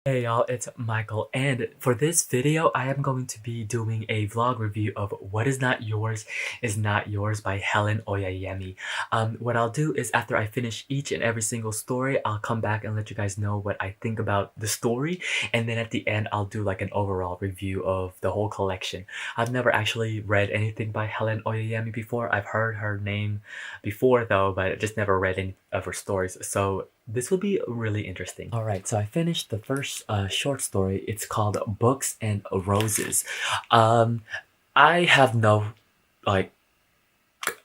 Hey y'all, it's Michael, and for this video, I am going to be doing a vlog review of What Is Not Yours Is Not Yours by Helen Oyeyemi. What I'll do is after I finish each and every single story, I'll come back and let you guys know what I think about the story, and then at the end, I'll do like an overall review of the whole collection. I've never actually read anything by Helen Oyeyemi before. I've heard her name before though, but I just never read any of her stories, so this will be really interesting. Alright, so I finished the first short story. It's called Books and Roses. Um, I have no, like,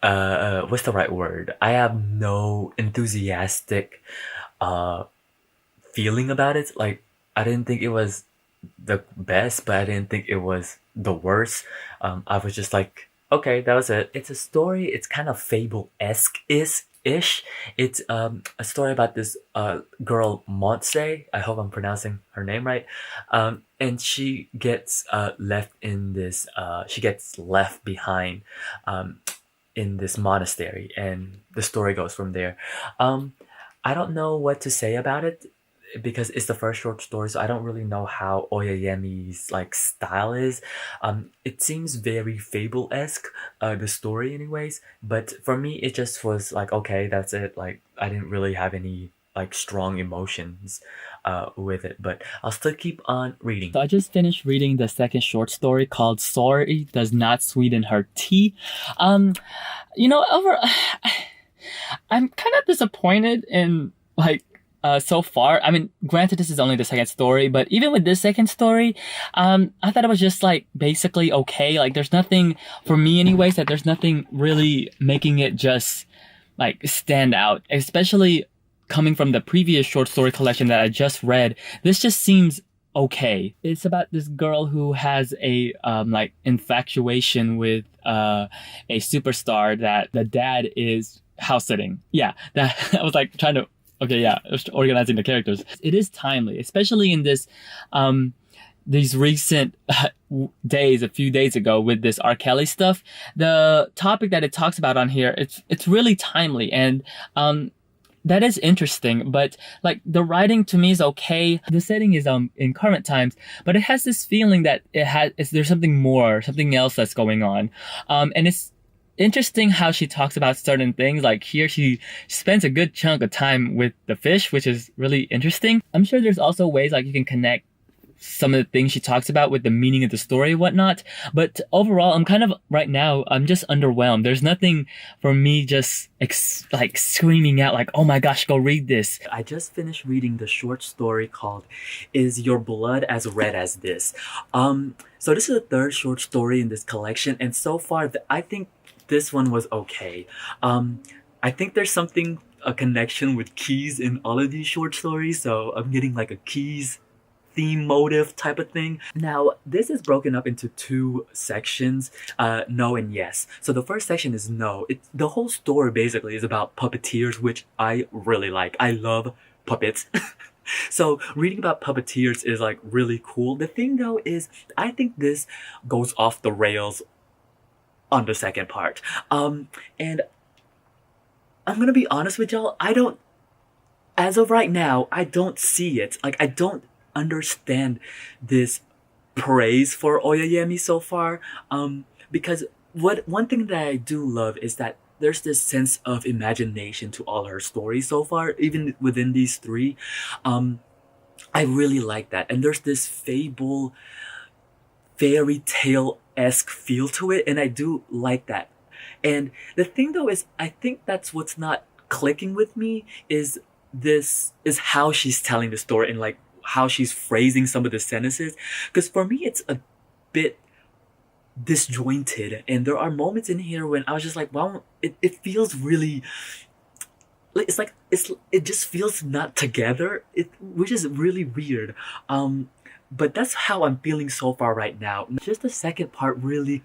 what's the right word? I have no enthusiastic feeling about it. Like, I didn't think it was the best, but I didn't think it was the worst. I was just like, okay, that was it. It's a story, it's kind of fable-esque ish. It's a story about this girl Montse. I hope I'm pronouncing her name right. And she gets left in this she gets left behind in this monastery, and the story goes from there. I don't know what to say about it because it's the first short story, so I don't really know how Oyeyemi's like style is. It seems very fable-esque, the story anyways, but for me it just was like, okay, that's it. Like, I didn't really have any like strong emotions with it, but I'll still keep on reading. So I just finished reading the second short story called Sorry Does Not Sweeten Her Tea. Over I'm kind of disappointed in like so far. I mean, granted, this is only the second story, but even with this second story, I thought it was just like basically okay. Like, there's nothing for me, anyways. That there's nothing really making it just like stand out, especially coming from the previous short story collection that I just read. This just seems okay. It's about this girl who has a like infatuation with a superstar that the dad is house sitting. Yeah, that I was like trying to. Okay, yeah, just organizing the characters. It is timely, especially in this, these recent days, a few days ago with this R. Kelly stuff. The topic that it talks about on here, it's really timely, and that is interesting. But like, the writing to me is okay. The setting is in current times, but it has this feeling that there's something more, something else that's going on, and it's interesting how she talks about certain things. Like here, she spends a good chunk of time with the fish, which is really interesting. I'm sure there's also ways like you can connect some of the things she talks about with the meaning of the story and whatnot. But overall, I'm kind of, right now, I'm just underwhelmed. There's nothing for me just like screaming out like, oh my gosh, go read this. I just finished reading the short story called Is Your Blood as Red as This? So this is the third short story in this collection, and so far, I think this one was okay. I think there's a connection with keys in all of these short stories, so I'm getting like a keys theme motive type of thing. Now, this is broken up into two sections, no and yes. So the first section is no. The whole story basically is about puppeteers, which I really like. I love puppets. So reading about puppeteers is like really cool. The thing though is, I think this goes off the rails on the second part. And I'm gonna be honest with y'all, as of right now, I don't see it. Like, I don't understand this praise for Oyeyemi so far. Because one thing that I do love is that there's this sense of imagination to all her stories so far, even within these three. I really like that. And there's this fairy tale-esque feel to it, and I do like that. And the thing though is, I think that's what's not clicking with me is how she's telling the story and like how she's phrasing some of the sentences. Because for me, it's a bit disjointed, and there are moments in here when I was just like, wow, it feels really, it just feels not together, which is really weird. But that's how I'm feeling so far right now. Just the second part really,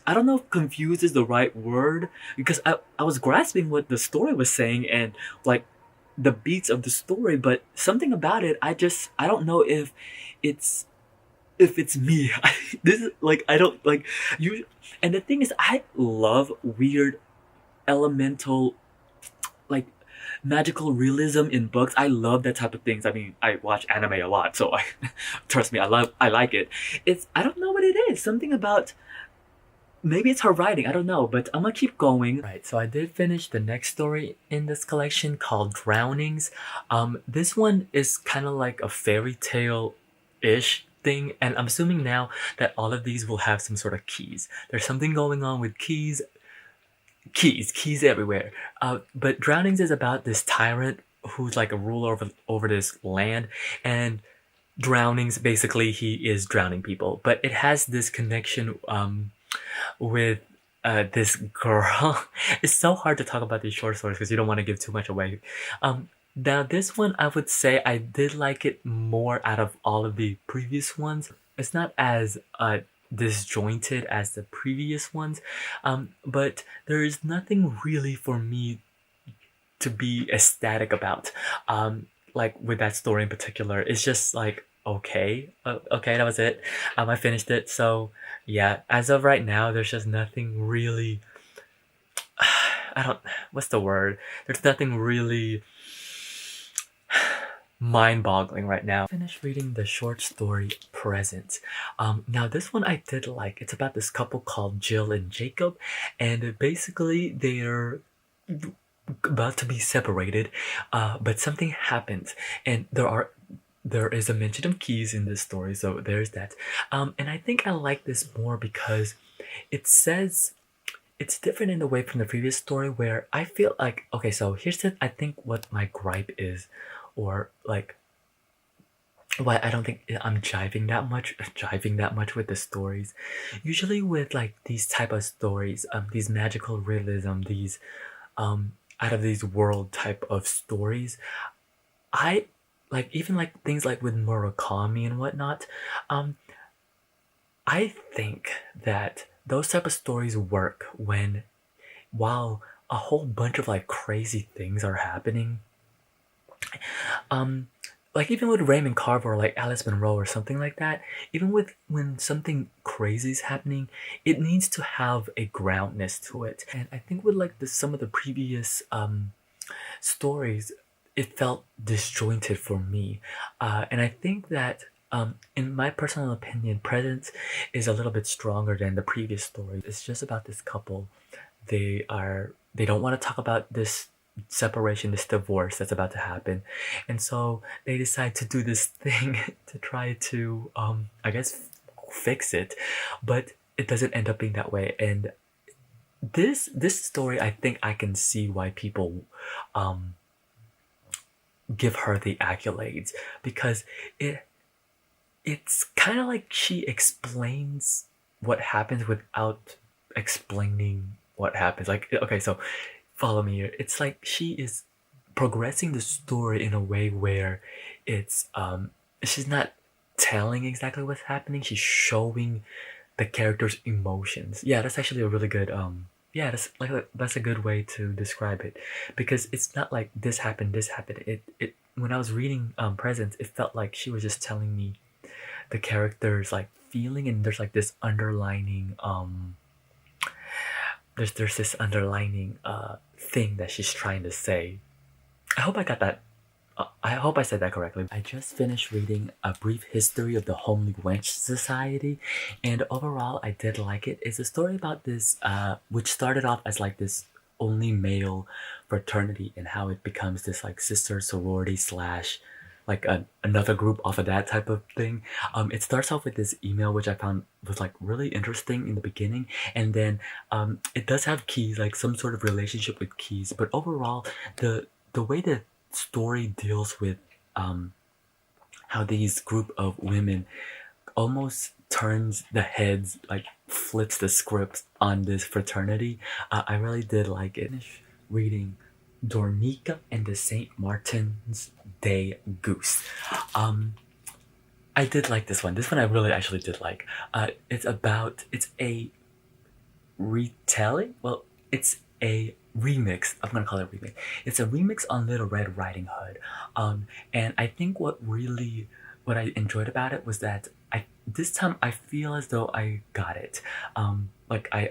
I don't know if confused is the right word, because I was grasping what the story was saying and like the beats of the story, but something about it, I don't know if it's me. This is like, I don't like you. And the thing is, I love weird elemental, like, magical realism in books. I love that type of things. I mean, I watch anime a lot, so I trust me, I like it. It's I don't know what it is. Something about maybe it's her writing. I don't know, but I'm gonna keep going. Right. So I did finish the next story in this collection called Drownings. This one is kind of like a fairy tale ish thing, and I'm assuming now that all of these will have some sort of keys. There's something going on with keys everywhere. But Drownings is about this tyrant who's like a ruler over this land, and Drownings basically he is drowning people. But it has this connection with this girl. It's so hard to talk about these short stories because you don't want to give too much away. Now this one I would say I did like it more out of all of the previous ones. It's not as disjointed as the previous ones, but there is nothing really for me to be ecstatic about. Like with that story in particular, it's just like okay, okay, that was it. I finished it. So yeah, as of right now, there's just nothing really. I don't. What's the word? There's nothing really mind-boggling right now. I finished reading the short story Present. Now this one I did like. It's about this couple called Jill and Jacob, and basically they're about to be separated, but something happens, and there is a mention of keys in this story, so there's that. And I think I like this more because it says it's different in a way from the previous story where I feel like okay, so here's the I think what my gripe is, or like why I don't think I'm jiving that much with the stories. Usually with like these type of stories, these magical realism, these out of these world type of stories, I like even like things like with Murakami and whatnot. I think that those type of stories work when while a whole bunch of like crazy things are happening. Um, like even with Raymond Carver or like Alice Munro or something like that, even with when something crazy is happening, it needs to have a groundness to it. And I think with like some of the previous stories, it felt disjointed for me. And I think that in my personal opinion, Presence is a little bit stronger than the previous story. It's just about this couple. They don't want to talk about this separation, this divorce that's about to happen, and so they decide to do this thing to try to I guess fix it, but it doesn't end up being that way. And this story, I think I can see why people um give her the accolades, because it's kind of like she explains what happens without explaining what happens. Like okay, so follow me here. It's like she is progressing the story in a way where it's she's not telling exactly what's happening, she's showing the character's emotions. Yeah, that's actually a really good yeah, that's a good way to describe it, because it's not like this happened. It when I was reading Presence, it felt like she was just telling me the character's like feeling, and there's like this underlining there's this underlining thing that she's trying to say. I hope I got that. I hope I said that correctly. I just finished reading A Brief History of the Homely Wench Society, and overall I did like it. It's a story about this, which started off as like this only male fraternity, and how it becomes this like sister sorority slash like another group off of that type of thing. It starts off with this email which I found was like really interesting in the beginning, and then it does have keys, like some sort of relationship with keys. But overall, the way the story deals with how these group of women almost turns the heads, like flips the script on this fraternity. I really did like it. Reading Dornica and the St. Martin's Day Goose. I did like this one. This one I really actually did like. It's a retelling. Well, it's a remix. I'm gonna call it a remix. It's a remix on Little Red Riding Hood. And I think what I enjoyed about it was that this time I feel as though I got it. Like I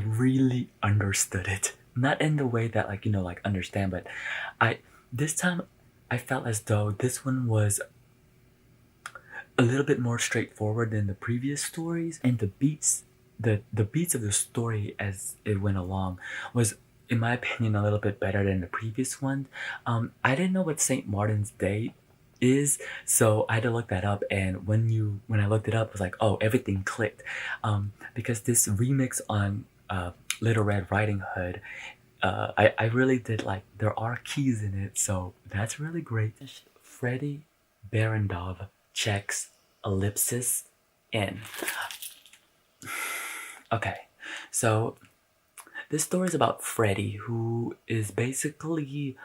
really understood it not in the way that like, like understand, but I this time I felt as though this one was a little bit more straightforward than the previous stories, and the beats of the story as it went along was, in my opinion, a little bit better than the previous one. I didn't know what St. Martin's Day is, so I had to look that up. And when I looked it up, I was like, oh, everything clicked, because this remix on Little Red Riding Hood, I really did like. There are keys in it, so that's really great. Freddie Barandov checks ellipsis in. Okay, so this story is about Freddie, who is basically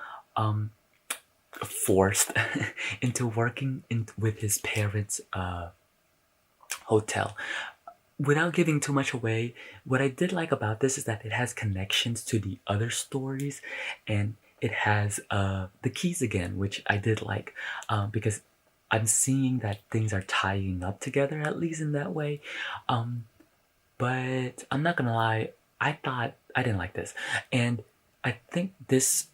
forced into working with his parents' hotel. Without giving too much away, what I did like about this is that it has connections to the other stories, and it has the keys again, which I did like, because I'm seeing that things are tying up together, at least in that way. But I'm not gonna lie, I thought I didn't like this, and I think this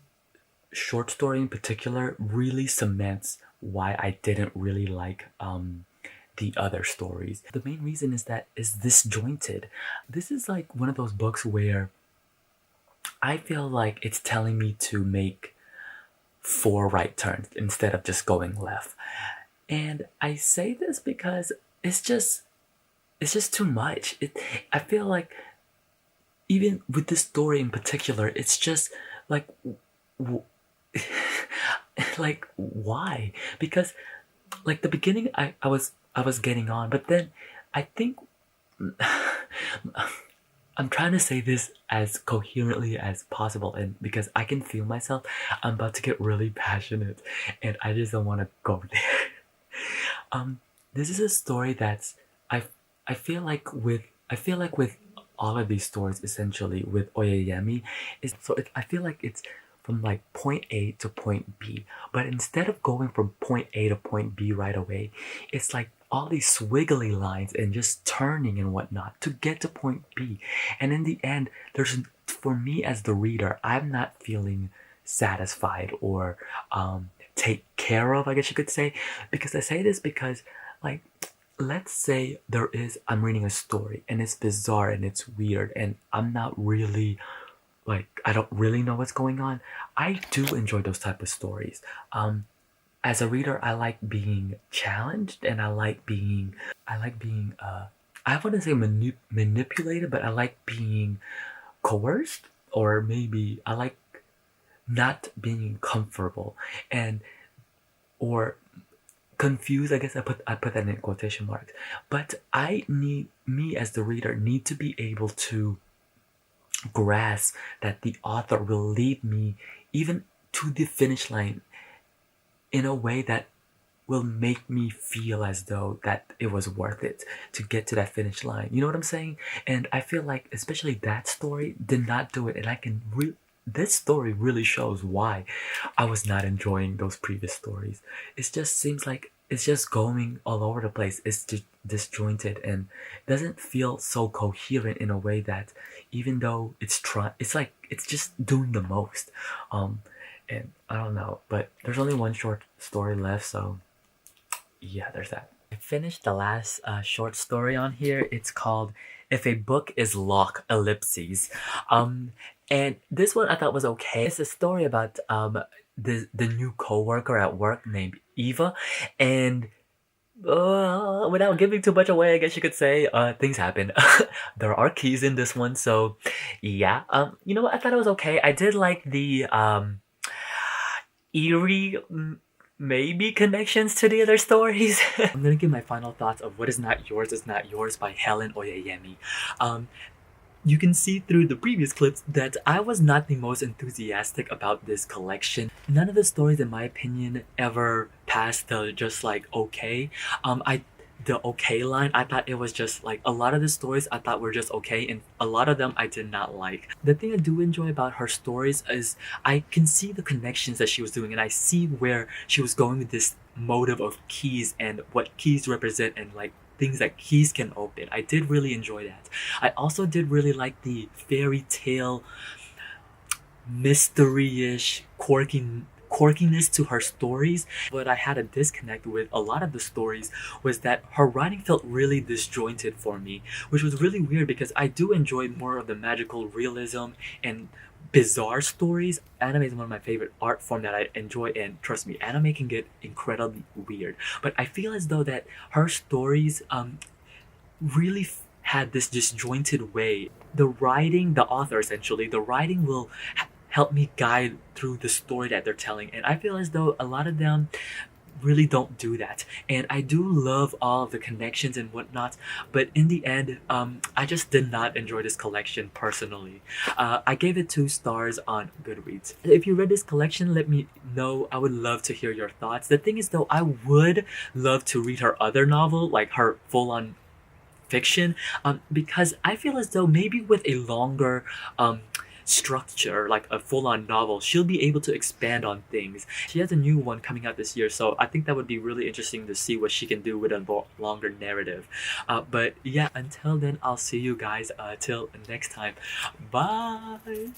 short story in particular really cements why I didn't really like the other stories. The main reason is that is disjointed. This is like one of those books where I feel like it's telling me to make 4 right turns instead of just going left. And I say this because it's just too much. I feel like even with this story in particular, it's just like like why? Because like the beginning I was getting on, but then I think I'm trying to say this as coherently as possible, and because I can feel myself, I'm about to get really passionate, and I just don't want to go there. This is a story that's I I feel like with all of these stories, essentially with Oyeyemi, I feel like it's from like point A to point B, but instead of going from point A to point B right away, it's like all these swiggly lines and just turning and whatnot to get to point B. And in the end, for me as the reader, I'm not feeling satisfied or take care of, I guess you could say. Because I say this because, like, let's say I'm reading a story and it's bizarre and it's weird and I'm not really, like, I don't really know what's going on. I do enjoy those type of stories. As a reader, I like being challenged, and I like being I wouldn't say manipulated, but I like being coerced, or maybe I like not being comfortable and or confused. I guess I put that in quotation marks. But me as the reader need to be able to grasp that the author will lead me even to the finish line in a way that will make me feel as though that it was worth it to get to that finish line. You know what I'm saying? And I feel like especially that story did not do it, and this story really shows why I was not enjoying those previous stories. It just seems like it's just going all over the place. It's disjointed and doesn't feel so coherent in a way that, even though it's like it's just doing the most. And I don't know, but there's only one short story left, so yeah, there's that. I finished the last short story on here. It's called "If a Book Is Locked, Ellipses." And this one I thought was okay. It's a story about the new coworker at work named Eva, and without giving too much away, I guess you could say things happen. There are keys in this one, so yeah. You know what? I thought it was okay. I did like the eerie maybe connections to the other stories. I'm gonna give my final thoughts of What Is Not Yours Is Not Yours by Helen Oyeyemi. You can see through the previous clips that I was not the most enthusiastic about this collection. None of the stories, in my opinion, ever passed the just like okay. The okay line, I thought it was just like a lot of the stories I thought were just okay, and a lot of them I did not like. The thing I do enjoy about her stories is I can see the connections that she was doing, and I see where she was going with this motive of keys and what keys represent, and like things that keys can open. I did really enjoy that. I also did really like the fairy tale mystery-ish quirkiness to her stories. What I had a disconnect with a lot of the stories was that her writing felt really disjointed for me, which was really weird because I do enjoy more of the magical realism and bizarre stories. Anime is one of my favorite art form that I enjoy, and trust me, anime can get incredibly weird. But I feel as though that her stories really had this disjointed way. The writing, the author essentially, the writing will help me guide through the story that they're telling. And I feel as though a lot of them really don't do that. And I do love all of the connections and whatnot, but in the end, I just did not enjoy this collection personally. I gave it 2 stars on Goodreads. If you read this collection, let me know. I would love to hear your thoughts. The thing is though, I would love to read her other novel, like her full-on fiction, because I feel as though maybe with a longer structure, like a full-on novel, she'll be able to expand on things. She has a new one coming out this year, so I think that would be really interesting to see what she can do with a longer narrative. But yeah, until then, I'll see you guys till next time. Bye.